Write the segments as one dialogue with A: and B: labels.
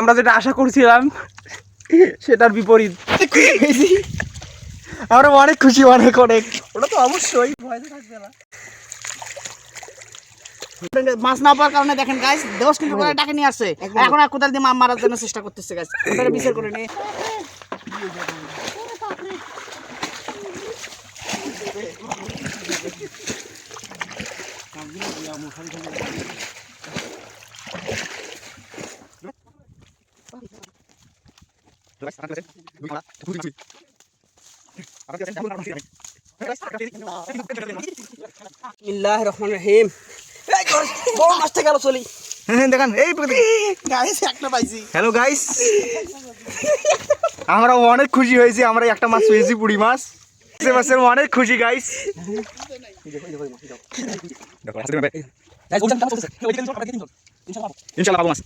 A: আমরা যেটা আশা করছিলাম সেটার বিপরীত।
B: আমরা অনেক খুশি, অনেক অনেক। ওটা তো অবশ্যই ভয় থাকবে না। মাছ না পাওয়ার কারণে দেখেন গাইস, দেওয়াস কিন্তু করে ডাকে নিয়ে আসছে। এখন আর কোদাল দিয়ে মাছ মারার জন্য চেষ্টা করতেছে গাইস। আপনারা বিচার করে নিন। বিসমিল্লাহির রহমানির রহিম। বড় মাছটা গেল চলি। দেখেন এই গাইস একটা পাইছি। হ্যালো গাইস, আমরা অনেক খুশি হয়েছি। আমরা একটা মাছ পেয়েছি, পুঁটি মাছ। মাছের অনেক খুশি গাইস। ইনশাআল্লাহ পাবো মাছ।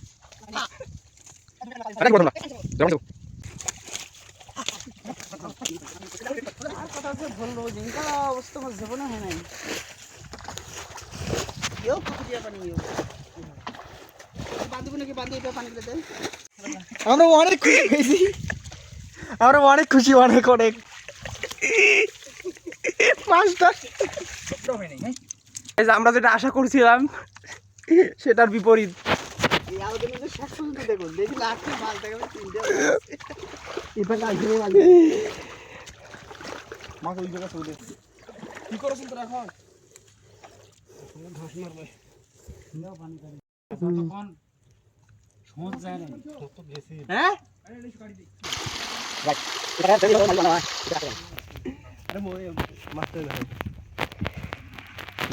B: আমরা অনেক খুশি হয়েছি। আমরা অনেক খুশি, অনেক অনেক।
A: আমরা যেটা আশা করছিলাম সেটার বিপরীত।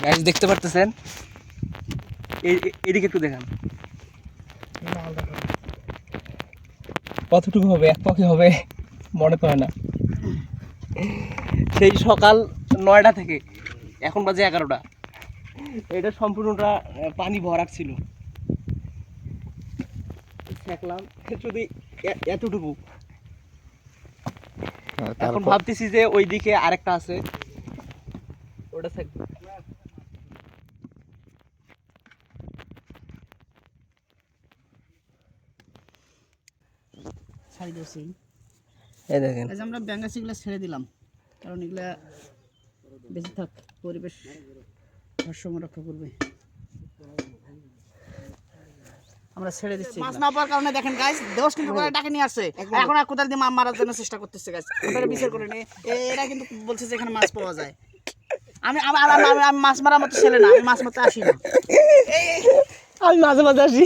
A: গাইস দেখতে পারতেছেন, এদিকে একটু দেখান কতটুকু হবে, এক পক্ষে হবে মনে তো হয় না। সেই সকাল 9টা থেকে এখন বাজে 11টা, এটা সম্পূর্ণটা পানি ভরাট ছিল। দেখলাম যদি এতটুকু, এখন ভাবতেছি যে ওইদিকে আরেকটা আছে, ওটা থাকবে।
B: আমরা ব্যাঙ্গাসিগুলো ছেড়ে দিলাম, কারণ এগুলা বেঁচে থাক, পরিবেশ ভারসাম্য রক্ষা করবে। আমরা ছেড়ে দিচ্ছি। মাছ না পাওয়ার কারণে দেখেন গাইস, দেওয়াস কিন্তু করে ডাকে নিয়ে আসছে। এখন আর কোদাল দিয়ে মাছ মারার জন্য চেষ্টা করতেছে গাইস। আপনারা বিচার করে নিন। এরা কিন্তু বলছে যে এখানে মাছ পাওয়া যায়। আমি মাছ মারার মতো ছেলে না, আমি মাছ মারতে আসি না।
A: আমি মাঝে মাঝে আসি।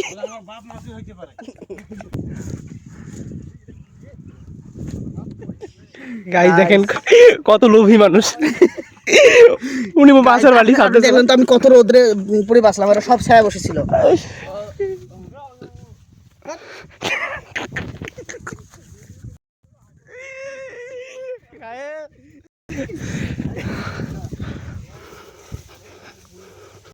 A: গাইস দেখেন কত লোভী মানুষ। উনি মাছের বালি খাতে
B: দেখলেন তো আমি কত রোদ্রে পড়ে বাঁচলাম, এরা সব ছায়া বসেছিল।